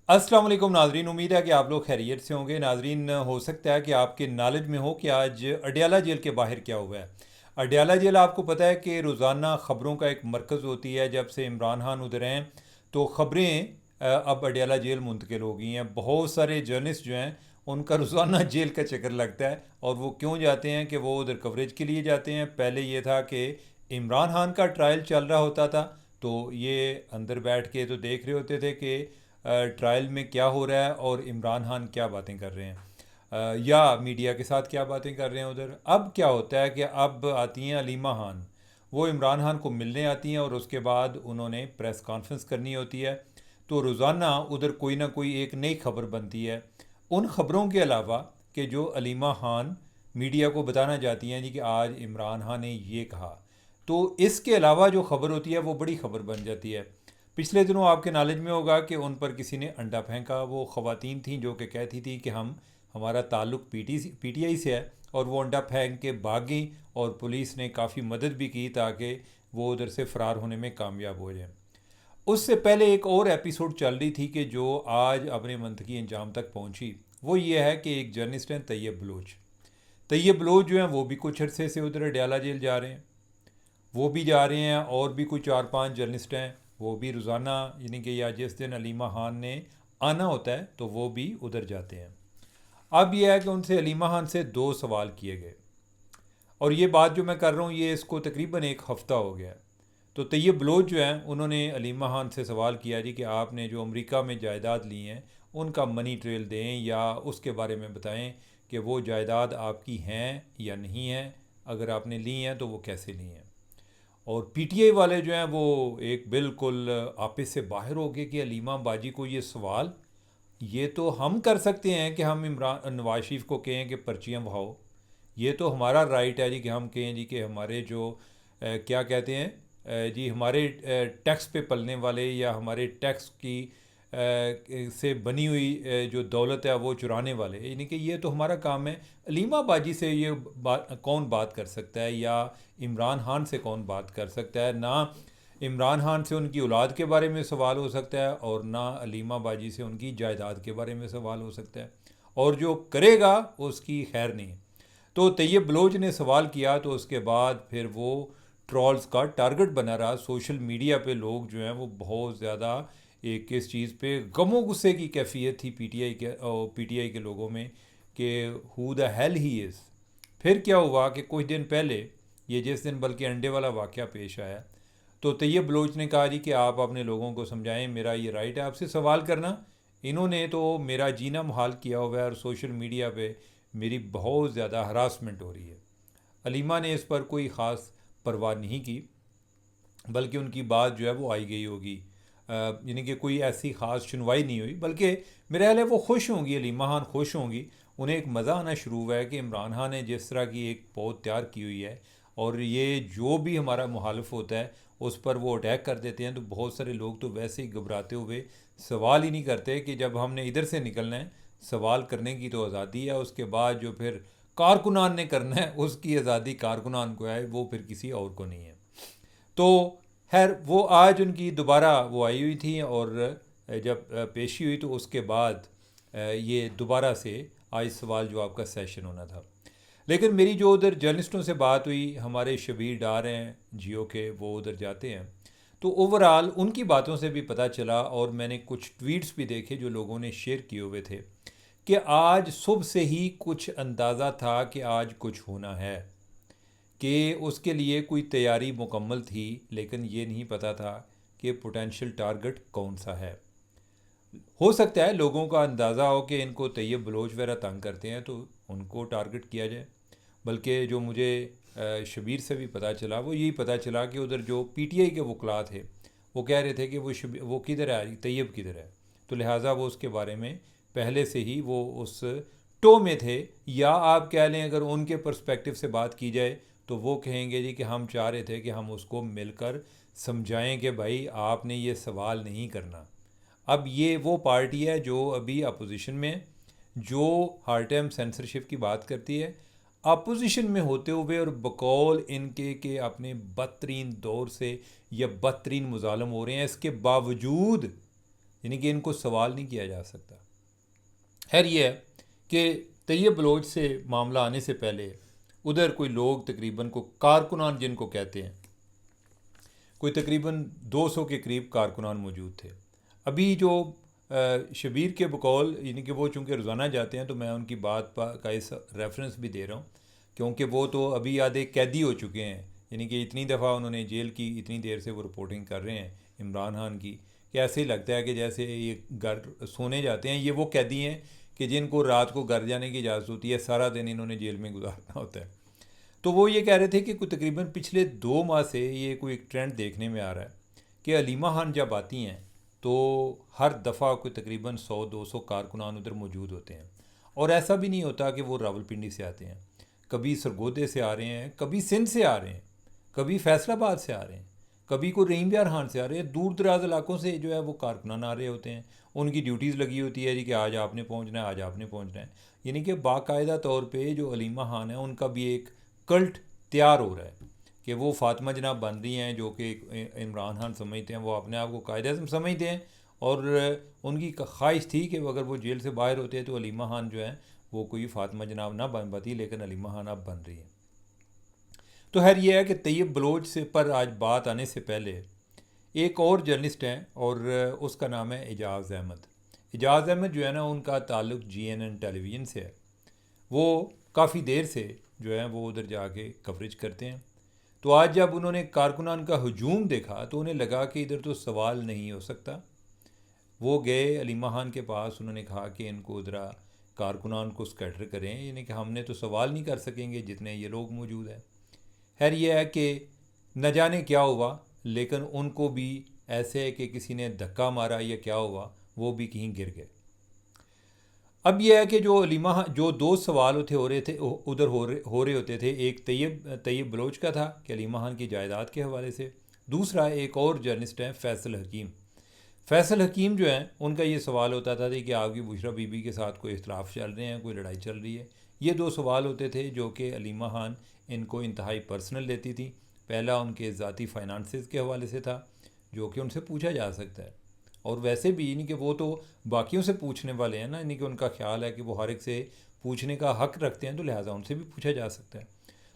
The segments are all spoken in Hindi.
अस्सलाम वालेकुम नाजरीन, उम्मीद है कि आप लोग खैरियत से होंगे। नाजरीन, हो सकता है कि आपके नॉलेज में हो कि आज अडयाला जेल के बाहर क्या हुआ है। अडयाला जेल आपको पता है कि रोज़ाना ख़बरों का एक मरकज़ होती है। जब से इमरान खान उधर हैं तो ख़बरें अब अडयाला जेल मुंतकिल हो गई हैं। बहुत सारे जर्नलिस्ट जो हैं उनका रोज़ाना जेल का चक्कर लगता है। और वो क्यों जाते हैं कि वो उधर कवरेज के लिए जाते हैं। पहले ये था कि इमरान खान का ट्रायल चल रहा होता था तो ये अंदर बैठ के तो देख रहे होते थे कि ट्रायल में क्या हो रहा है और इमरान खान क्या बातें कर रहे हैं, या मीडिया के साथ क्या बातें कर रहे हैं उधर। अब क्या होता है कि अब आती हैं अलीमा खान, वो इमरान खान को मिलने आती हैं और उसके बाद उन्होंने प्रेस कॉन्फ्रेंस करनी होती है। तो रोज़ाना उधर कोई ना कोई एक नई खबर बनती है। उन ख़बरों के अलावा कि जो अलीमा खान मीडिया को बताना चाहती हैं जी कि आज इमरान खान ने ये कहा, तो इसके अलावा जो खबर होती है वो बड़ी खबर बन जाती है। पिछले दिनों आपके नॉलेज में होगा कि उन पर किसी ने अंडा फेंका। वो ख़वातीन थीं जो कि कहती थी कि हमारा ताल्लुक़ पीटीआई से है, और वो अंडा फेंक के भाग गई और पुलिस ने काफ़ी मदद भी की ताकि वो उधर से फ़रार होने में कामयाब हो जाए। उससे पहले एक और एपिसोड चल रही थी कि जो आज अपने मंतकी अंजाम तक पहुंची। वो ये है कि एक जर्नलिस्ट हैं तैयब बलोच। तैयब बलोच जो हैं वो भी कुछ अरसे से उधर अडयाला जेल जा रहे हैं। वो भी जा रहे हैं और भी कुछ 4-5 जर्नलिस्ट हैं वो भी रोज़ाना, यानी कि या जिस दिन अलीमा खान ने आना होता है तो वो भी उधर जाते हैं। अब यह है कि उनसे अलीमा खान से 2 सवाल किए गए, और ये बात जो मैं कर रहा हूँ ये इसको तकरीबन एक हफ़्ता हो गया है। तो तैयब बलोच जो हैं उन्होंने अलीमा खान से सवाल किया जी कि आपने जो अमेरिका में जायदाद ली हैं उनका मनी ट्रेल दें या उसके बारे में बताएं कि वो जायदाद आपकी हैं या नहीं हैं, अगर आपने ली हैं तो वो कैसे ली हैं। और पीटीआई वाले जो हैं वो एक बिल्कुल आपस से बाहर हो गए कि अलीमा बाजी को ये सवाल, ये तो हम कर सकते हैं कि हम इमरान नवाज शरीफ को कहें कि पर्चियाँ बहाओ। ये तो हमारा राइट है जी कि हम कहें जी कि हमारे जो क्या कहते हैं जी हमारे टैक्स पे पलने वाले या हमारे टैक्स की से बनी हुई जो दौलत है वो चुराने वाले, यानी कि ये तो हमारा काम है। अलीमा बाजी से ये कौन बात कर सकता है, या इमरान खान से कौन बात कर सकता है। ना इमरान खान से उनकी औलाद के बारे में सवाल हो सकता है और ना अलीमा बाजी से उनकी जायदाद के बारे में सवाल हो सकता है, और जो करेगा उसकी खैर नहीं। तो तैयब बलोच ने सवाल किया तो उसके बाद फिर वो ट्रॉल्स का टारगेट बना रहा। सोशल मीडिया पे लोग जो हैं वो बहुत ज़्यादा एक इस चीज़ पे गमो गुस्से की कैफियत थी पीटीआई के लोगों में कि who the hell he is. फिर क्या हुआ कि कुछ दिन पहले, ये जिस दिन बल्कि अंडे वाला वाक़या पेश आया, तो तैयब बलोच ने कहा जी कि आप अपने लोगों को समझाएं, मेरा ये राइट है आपसे सवाल करना। इन्होंने तो मेरा जीना मुहाल किया हुआ है और सोशल मीडिया पे मेरी बहुत ज़्यादा हरासमेंट हो रही है। अलीमा ने इस पर कोई ख़ास परवाह नहीं की, बल्कि उनकी बात जो है वो आई गई होगी। यानी कि कोई ऐसी ख़ास सुनवाई नहीं हुई, बल्कि मेरा ख्याल है वो खुश होंगी, अलीमा खान खुश होंगी। उन्हें एक मज़ा आना शुरू हुआ है कि इमरान खान ने जिस तरह की एक पौध तैयार की हुई है, और ये जो भी हमारा मुखालिफ होता है उस पर वो अटैक कर देते हैं। तो बहुत सारे लोग तो वैसे ही घबराते हुए सवाल ही नहीं करते कि जब हमने इधर से निकलना है, सवाल करने की तो आज़ादी है, उसके बाद जो फिर कारकुनान ने करना है उसकी आज़ादी कारकुनान को है, वो फिर किसी और को नहीं है। तो खैर वो आज उनकी दोबारा वो आई हुई थी, और जब पेशी हुई तो उसके बाद ये दोबारा से आज सवाल जवाब का सेशन होना था। लेकिन मेरी जो उधर जर्नलिस्टों से बात हुई, हमारे शबीर डार हैं जियो के, वो उधर जाते हैं, तो ओवरऑल उनकी बातों से भी पता चला, और मैंने कुछ ट्वीट्स भी देखे जो लोगों ने शेयर किए हुए थे, कि आज सुबह से ही कुछ अंदाज़ा था कि आज कुछ होना है, कि उसके लिए कोई तैयारी मुकम्मल थी, लेकिन ये नहीं पता था कि पोटेंशियल टारगेट कौन सा है। हो सकता है लोगों का अंदाज़ा हो कि इनको तैयब बलोच वगैरह तंग करते हैं तो उनको टारगेट किया जाए। बल्कि जो मुझे शबीर से भी पता चला वो यही पता चला कि उधर जो पीटीआई के वकला थे वो कह रहे थे कि वो किधर है, तैयब किधर है। तो लिहाजा वो उसके बारे में पहले से ही वो उस टो में थे, या आप कह लें अगर उनके पर्सपेक्टिव से बात की जाए तो वो कहेंगे जी कि हम चाह रहे थे कि हम उसको मिलकर समझाएं कि भाई आपने ये सवाल नहीं करना। अब ये वो पार्टी है जो अभी अपोजिशन में है, जो हर टाइम सेंसरशिप की बात करती है। अपोजिशन में होते हुए और बकौल इनके के अपने बदतरीन दौर से या बदतरीन मुजालम हो रहे हैं, इसके बावजूद यानी कि इनको सवाल नहीं किया जा सकता। खैर ये है कि तैयब बलोच से मामला आने से पहले उधर कोई लोग तकरीबन को कारकुनान जिनको कहते हैं, कोई तकरीबन 200 के करीब कारकुनान मौजूद थे। अभी जो शबीर के बकौल, यानी कि वो चूँकि रोज़ाना जाते हैं तो मैं उनकी बात का इस रेफरेंस भी दे रहा हूँ, क्योंकि वो तो अभी आधे कैदी हो चुके हैं। यानी कि इतनी दफ़ा उन्होंने जेल की, इतनी देर से वो रिपोर्टिंग कर रहे हैं इमरान खान की, कि ऐसे ही लगता है कि जैसे ये घर सोने जाते हैं। ये वो कैदी हैं कि जिनको रात को घर जाने की इजाज़त होती है, सारा दिन इन्होंने जेल में गुजारना होता है। तो वो ये कह रहे थे कि कोई तकरीबन पिछले 2 माह से ये कोई एक ट्रेंड देखने में आ रहा है कि अलीमा खान जब आती हैं तो हर दफ़ा कोई तकरीबन 100-200 कारकुनान उधर मौजूद होते हैं। और ऐसा भी नहीं होता कि वो रावलपिंडी से आते हैं, कभी सरगोदे से आ रहे हैं, कभी सिंध से आ रहे हैं, कभी फैसलाबाद से आ रहे हैं, कभी कोई रहीम यार खान से आ रहे हैं। दूर दराज इलाकों से जो है वो कारकुनान आ रहे होते हैं। उनकी ड्यूटीज़ लगी होती है जी कि आज आपने पहुंचना है, आज आपने पहुंचना है। यानी कि बाकायदा तौर पे जो अलीमा खान है उनका भी एक कल्ट तैयार हो रहा है कि वो फातिमा जनाब बन रही हैं, जो कि इमरान खान समझते हैं, वो अपने आप को कायदे आज़म समझते हैं। और उनकी ख्वाहिश थी कि अगर वो जेल से बाहर होते हैं तो अलीमा खान जो है वो कोई फातिमा जनाब ना बन पाती, लेकिन अलीमा खान अब बन रही है। तो खैर ये है कि तैयब बलोच से पर आज बात आने से पहले एक और जर्नलिस्ट हैं और उसका नाम है एजाज़ अहमद। एजाज़ अहमद जो है ना, उनका ताल्लुक़ GNN टेलीविज़न से है। वो काफ़ी देर से जो है वो उधर जाके कवरेज करते हैं। तो आज जब उन्होंने कारकुनान का हजूम देखा तो उन्हें लगा कि इधर तो सवाल नहीं हो सकता। वो गए अलीमा खान के पास, उन्होंने कहा कि इनको ज़रा कारकुनान को स्कैटर करें, यानी कि हमने तो सवाल नहीं कर सकेंगे जितने ये लोग मौजूद हैं। खैर ये है कि न जाने क्या हुआ, लेकिन उनको भी ऐसे है कि किसी ने धक्का मारा या क्या हुआ, वो भी कहीं गिर गए। अब यह है कि जो 2 सवाल हो रहे थे उधर हो रहे होते थे, एक तैयब बलोच का था कि अलीमा खान की जायदाद के हवाले से, दूसरा एक और जर्नलिस्ट हैं फैसल हकीम। फैसल हकीम जो हैं उनका ये सवाल होता था कि आपकी बुशरा बीबी के साथ कोई इख्तलाफ चल रहे हैं, कोई लड़ाई चल रही है। ये 2 सवाल होते थे जो कि अलीमा खान इनको इंतहाई पर्सनल लेती थी। पहला उनके ज़ाती फाइनेंसेस के हवाले से था, जो कि उनसे पूछा जा सकता है। और वैसे भी यानी कि वो तो बाकियों से पूछने वाले हैं ना, यानी कि उनका ख्याल है कि वो हर एक से पूछने का हक़ रखते हैं, तो लिहाजा उनसे भी पूछा जा सकता है।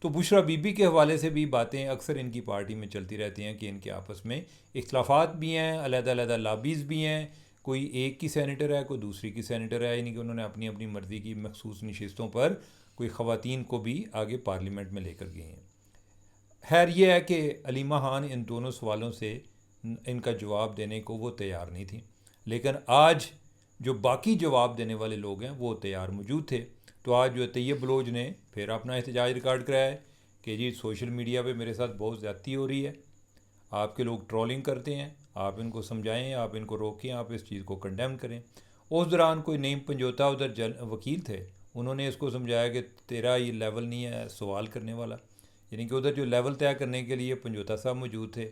तो बुशरा बीबी के हवाले से भी बातें अक्सर इनकी पार्टी में चलती रहती हैं कि इनके आपस में इख्तलाफात भी हैं, अलग-अलग लॉबीज़ भी हैं। कोई एक की सेनेटर है, कोई दूसरी की सेनेटर है, यानी कि उन्होंने अपनी अपनी मर्ज़ी की मखसूस नशिस्तों पर कोई ख़वातीन को भी आगे पार्लियामेंट में लेकर गए हैं। खैर ये है कि अलीमा खान इन दोनों सवालों से इनका जवाब देने को वो तैयार नहीं थी, लेकिन आज जो बाकी जवाब देने वाले लोग हैं वो तैयार मौजूद थे। तो आज जो तैयब बलोच ने फिर अपना एहतजाज रिकॉर्ड कराया है कि जी सोशल मीडिया पे मेरे साथ बहुत ज़्यादती हो रही है, आपके लोग ट्रोलिंग करते हैं, आप इनको समझाएं, आप इनको रोकें, आप इस चीज़ को कंडेम करें। उस दौरान कोई नईम पंजोता उधर वकील थे, उन्होंने इसको समझाया कि तेरा ये लेवल नहीं है सवाल करने वाला। यानी कि उधर जो लेवल तय करने के लिए पंजोता साहब मौजूद थे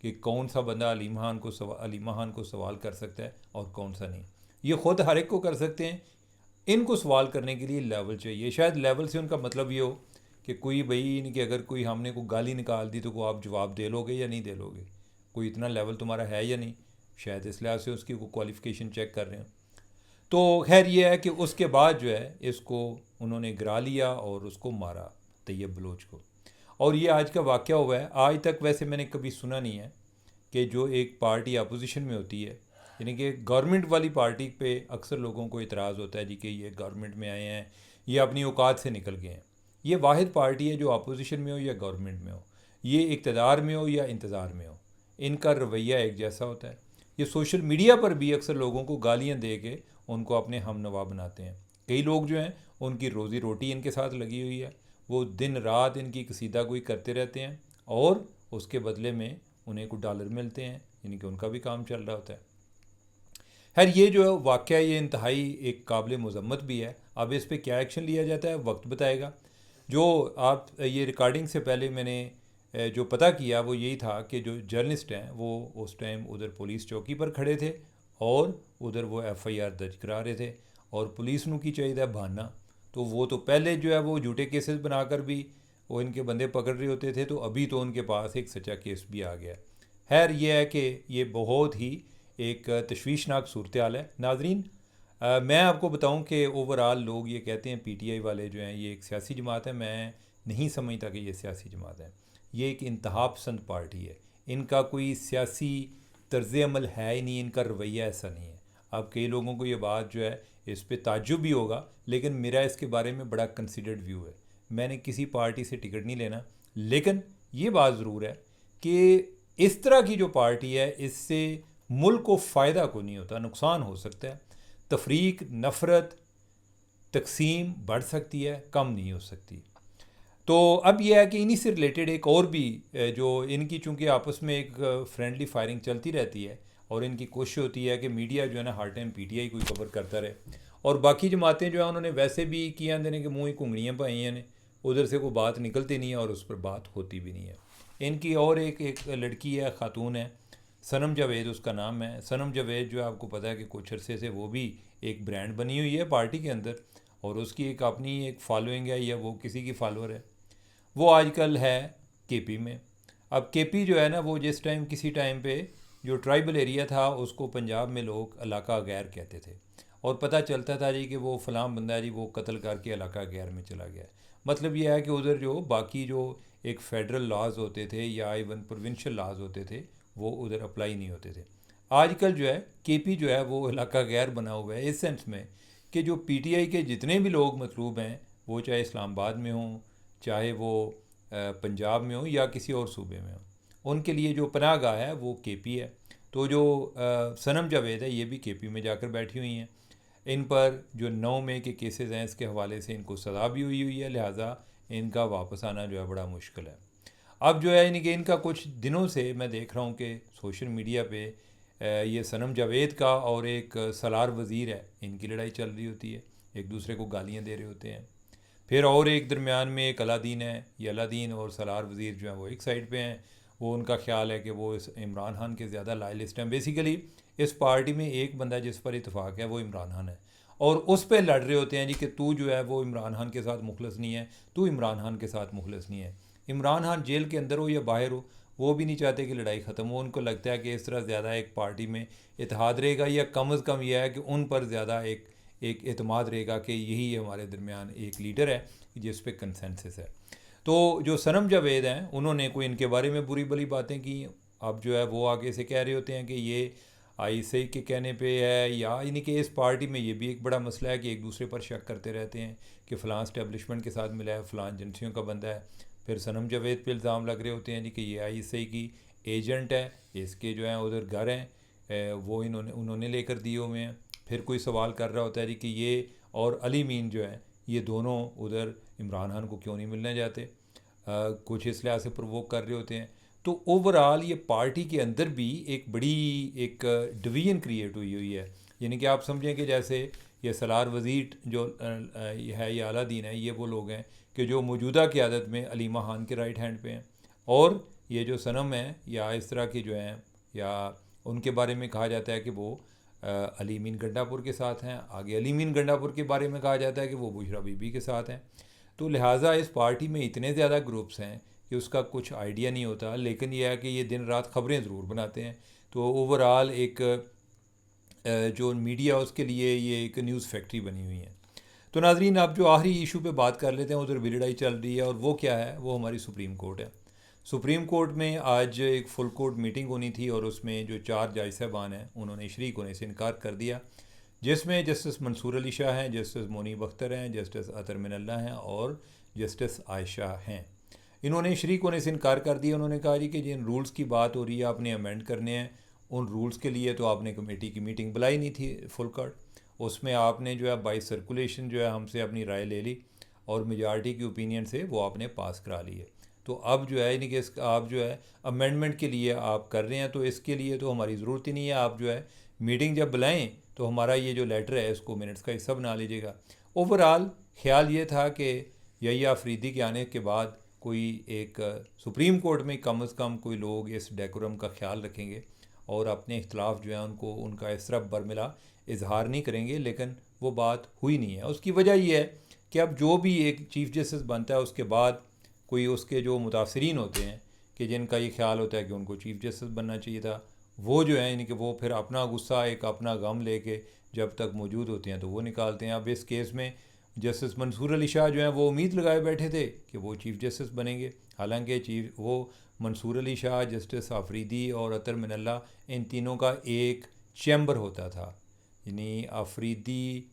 कि कौन सा बंदा अलीमा खान को सवाल कर सकता है और कौन सा नहीं। ये ख़ुद हर एक को कर सकते हैं, इनको सवाल करने के लिए लेवल चाहिए। शायद लेवल से उनका मतलब ये हो कि कोई भाई यानी कि अगर कोई हमने को गाली निकाल दी तो को आप जवाब दे लोगे या नहीं दे लोगे, कोई इतना लेवल तुम्हारा है या नहीं। शायद इस लिहाज से उसकी क्वालिफ़िकेशन चेक कर रहे हैं। तो खैर ये है कि उसके बाद जो है इसको उन्होंने गिरा लिया और उसको मारा, तैयब बलोच को। और ये आज का वाक़या हुआ है। आज तक वैसे मैंने कभी सुना नहीं है कि जो एक पार्टी अपोजिशन में होती है, यानी कि गवर्नमेंट वाली पार्टी पे अक्सर लोगों को इतराज़ होता है जी कि ये गवर्नमेंट में आए हैं, ये अपनी औकात से निकल गए हैं। ये वाहिद पार्टी है जो अपोजिशन में हो या गवर्नमेंट में हो, ये इक़्तिदार में हो या इंतज़ार में हो, इनका रवैया एक जैसा होता है। ये सोशल मीडिया पर भी अक्सर लोगों को गालियाँ दे के उनको अपने हमनवा बनाते हैं। कई लोग जो हैं उनकी रोज़ी रोटी इनके साथ लगी हुई है, वो दिन रात इनकी कसीदा कोई करते रहते हैं और उसके बदले में उन्हें कुछ डॉलर मिलते हैं, यानी कि उनका भी काम चल रहा होता है। खैर ये जो वाक़या ये इंतहाई एक काबिल मज़म्मत भी है। अब इस पर क्या एक्शन लिया जाता है वक्त बताएगा। जो आप ये रिकॉर्डिंग से पहले मैंने जो पता किया वो यही था कि जो जर्नलिस्ट हैं वो उस टाइम उधर पुलिस चौकी पर खड़े थे और उधर वो FIR दर्ज करा रहे थे, और पुलिस नू की चाहिए बहाना, तो वो तो पहले जो है वो झूठे केसेस बनाकर भी वो इनके बंदे पकड़ रहे होते थे, तो अभी तो उनके पास एक सच्चा केस भी आ गया। खैर ये है कि ये बहुत ही एक तशवीशनाक सूरत हाल है। नाजरीन, मैं आपको बताऊं कि ओवरऑल लोग ये कहते हैं पीटीआई वाले जो हैं ये एक सियासी जमात है। मैं नहीं समझता कि ये सियासी जमात है। ये एक इंतहा पसंद पार्टी है। इनका कोई सियासी तर्ज अमल है ही नहीं, इनका रवैया ऐसा नहीं है। अब कई लोगों को ये बात जो है इस पे ताज्जुब भी होगा, लेकिन मेरा इसके बारे में बड़ा कंसिडर्ड व्यू है। मैंने किसी पार्टी से टिकट नहीं लेना, लेकिन ये बात ज़रूर है कि इस तरह की जो पार्टी है इससे मुल्क को फ़ायदा को नहीं होता, नुकसान हो सकता है। तफरीक, नफ़रत, तकसीम बढ़ सकती है, कम नहीं हो सकती। तो अब यह है कि इन्हीं से रिलेटेड एक और भी जो इनकी चूँकि आपस में एक फ्रेंडली फायरिंग चलती रहती है और इनकी कोशिश होती है कि मीडिया जो है ना हर टाइम पीटीआई को कवर करता रहे, और बाकी जमातें जो है उन्होंने वैसे भी किया देने के मुँह ही घुंगड़ियाँ पाई हैं, उधर से कोई बात निकलती नहीं है और उस पर बात होती भी नहीं है। इनकी और एक लड़की है, ख़ातून है, सनम जावेद उसका नाम है। सनम जावेद जो है आपको पता है कि कुछ अरसे से वो भी एक ब्रांड बनी हुई है पार्टी के अंदर, और उसकी एक अपनी एक फॉलोइंग है या वो किसी की फॉलोअर है। वो आजकल है केपी में। अब केपी जो है ना वो जिस टाइम किसी टाइम पे जो ट्राइबल एरिया था उसको पंजाब में लोग इलाका गैर कहते थे, और पता चलता था जी कि वो फ़लाँ बंदा जी वो कत्ल करके इलाका गैर में चला गया। मतलब यह है कि उधर जो बाकी जो एक फ़ेडरल लॉज होते थे या इवन प्रोविंशियल लॉज होते थे वो उधर अप्लाई नहीं होते थे। आजकल जो है केपी जो है वो इलाका गैर बना हुआ है इस सेंस में कि जो पीटीआई के जितने भी लोग मतलूब हैं, वो चाहे इस्लामाबाद में हों, चाहे वो पंजाब में हो या किसी और सूबे में हो, उनके लिए जो पनाह गाह है वो केपी है। तो जो सनम जावेद है ये भी केपी में जाकर बैठी हुई हैं। इन पर जो 9 मई के केसेस हैं इसके हवाले से इनको सज़ा भी हुई है, लिहाजा इनका वापस आना जो है बड़ा मुश्किल है। अब जो है इनका कुछ दिनों से मैं देख रहा हूँ कि सोशल मीडिया पे ये सनम जावेद का और एक सलार वज़ीर है, इनकी लड़ाई चल रही होती है, एक दूसरे को गालियाँ दे रहे होते हैं। फिर और एक दरमियान में एक अलादीन है, ये अलादीन और सलार वज़ीर जो हैं वो एक साइड पे हैं। वो उनका ख्याल है कि वो इस इमरान खान के ज़्यादा लायलिस्ट हैं। बेसिकली इस पार्टी में एक बंदा जिस पर इतफ़ाक़ है वो इमरान खान है, और उस पर लड़ रहे होते हैं जी कि तू जो है वो इमरान खान के साथ मुखलस नहीं है, तू इमरान खान के साथ मुखलस नहीं है। इमरान खान जेल के अंदर हो या बाहर हो, वो भी नहीं चाहते कि लड़ाई ख़त्म हो। उनको लगता है कि इस तरह ज़्यादा एक पार्टी में इत्तेहाद रहेगा, या कम अज़ कम यह है कि उन पर ज़्यादा एक एतमाद रहेगा कि यही हमारे दरमियान एक लीडर है जिस पे कंसेंसस है। तो जो सनम जावेद हैं उन्होंने कोई इनके बारे में बुरी भली बातें की। अब जो है वो आगे से कह रहे होते हैं कि ये आईएसआई के कहने पे है, या यानी कि इस पार्टी में ये भी एक बड़ा मसला है कि एक दूसरे पर शक करते रहते हैं कि फ़लाँ इस्टेब्लिशमेंट के साथ मिला है, फ़लाँ एजेंसियों का बंदा है। फिर सनम जावेद पे इल्ज़ाम लग रहे होते हैं जी कि ये आईएसआई की एजेंट है, इसके जो हैं उधर घर हैं वो उन्होंने लेकर दिए हुए हैं। फिर कोई सवाल कर रहा होता है जी कि ये और अली मीन जो है ये दोनों उधर इमरान खान को क्यों नहीं मिलने जाते, कुछ इस लिहाज से प्रोवोक कर रहे होते हैं। तो ओवरऑल ये पार्टी के अंदर भी एक बड़ी एक डिवीजन क्रिएट हुई है। यानी कि आप समझें कि जैसे ये सलार वज़ीर जो है या अलादीन है, ये वो लोग हैं कि जो मौजूदा क़यादत में अलीमा खान के राइट हैंड पे हैं, और ये जो सनम है या इस तरह की जो हैं या उनके बारे में कहा जाता है कि वो अली मीन गंडापुर के साथ हैं। आगे अली मीन गंडापुर के बारे में कहा जाता है कि वो बुशरा बीबी के साथ हैं। तो लिहाजा इस पार्टी में इतने ज़्यादा ग्रुप्स हैं कि उसका कुछ आइडिया नहीं होता, लेकिन यह है कि ये दिन रात ख़बरें ज़रूर बनाते हैं। तो ओवरऑल एक जो मीडिया उसके लिए ये एक न्यूज़ फैक्ट्री बनी हुई है। तो नाजरीन, आप जो आखिरी इशू पे बात कर लेते हैं, उधर भी लड़ाई चल रही है, और वो क्या है, वो हमारी सुप्रीम कोर्ट है। सुप्रीम कोर्ट में आज एक फुल कोर्ट मीटिंग होनी थी, और उसमें जो 4 जज साहबान हैं उन्होंने शरीक होने से इनकार कर दिया, जिसमें जस्टिस मंसूर अली शाह हैं, जस्टिस मुनीब अख्तर हैं, जस्टिस अतर मिनल्ला हैं और जस्टिस आयशा हैं। इन्होंने शरीक होने से इनकार कर दिया। उन्होंने कहा जी कि जिन रूल्स की बात हो रही है आपने अमेंड करने हैं, उन रूल्स के लिए तो आपने कमेटी की मीटिंग बुलाई नहीं थी फुल कोर्ट, उसमें आपने जो है बाई सर्कुलेशन जो है हमसे अपनी राय ले ली, और मेजॉरिटी की ओपिनियन से वो आपने पास करा ली है। तो अब जो है यानी कि आप जो है अमेंडमेंट के लिए आप कर रहे हैं, तो इसके लिए तो हमारी ज़रूरत ही नहीं है। आप जो है मीटिंग जब बुलाएं तो हमारा ये जो लेटर है इसको मिनट्स का हिस्सा बना लीजिएगा। ओवरऑल ख्याल ये था कि यहिया अफरीदी के आने के बाद कोई एक सुप्रीम कोर्ट में कम अज़ कम कोई लोग इस डेकोरम का ख्याल रखेंगे और अपने इख्तलाफ जो है उनको उनका इस तरह बरमिला इजहार नहीं करेंगे, लेकिन वो बात हुई नहीं है। उसकी वजह यह है कि अब जो भी एक चीफ़ जस्टिस बनता है उसके बाद कोई उसके जो मुतासरीन होते हैं कि जिनका ये ख्याल होता है कि उनको चीफ़ जस्टिस बनना चाहिए था, वो जो है यानी कि वो फिर अपना गुस्सा, एक अपना गम लेके जब तक मौजूद होते हैं तो वो निकालते हैं। अब इस केस में जस्टिस मंसूर अली शाह जो हैं वो उम्मीद लगाए बैठे थे कि वो चीफ़ जस्टिस बनेंगे। हालांकि चीफ वो मंसूर अली शाह, जस्टिस आफरीदी और अतर मिनल्ला, इन तीनों का एक चैम्बर होता था, यानी आफरीदी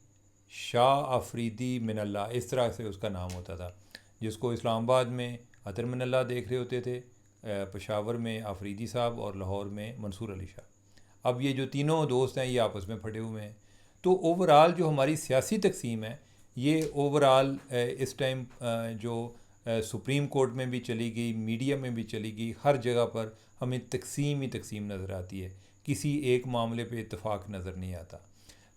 शाह, आफरीदी मिनल्ला, इस तरह से उसका नाम होता था, जिसको इस्लामाबाद में अतर मिनल्ला देख रहे होते थे, पेशावर में आफरीदी साहब और लाहौर में मंसूर अली शाह। अब ये जो तीनों दोस्त हैं ये आपस में फटे हुए हैं। तो ओवरऑल जो हमारी सियासी तकसीम है ये ओवरऑल इस टाइम जो सुप्रीम कोर्ट में भी चली गई, मीडिया में भी चली गई, हर जगह पर हमें तकसीम ही तकसीम नज़र आती है, किसी एक मामले पे इत्तेफाक नज़र नहीं आता।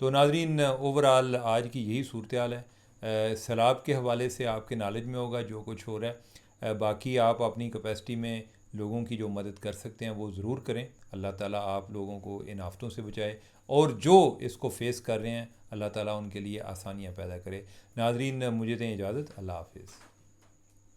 तो नाजरीन, ओवरऑल आज की यही सूरत हाल है। सैलाब के हवाले से आपके नॉलेज में होगा जो कुछ हो रहा है। बाकी आप अपनी कैपेसिटी में लोगों की जो मदद कर सकते हैं वो ज़रूर करें। अल्लाह ताला आप लोगों को इन आफ़तों से बचाए, और जो इसको फ़ेस कर रहे हैं अल्लाह ताला उनके लिए आसानियाँ पैदा करे। नाजरीन, मुझे दें इजाज़त। अल्लाह हाफिज़।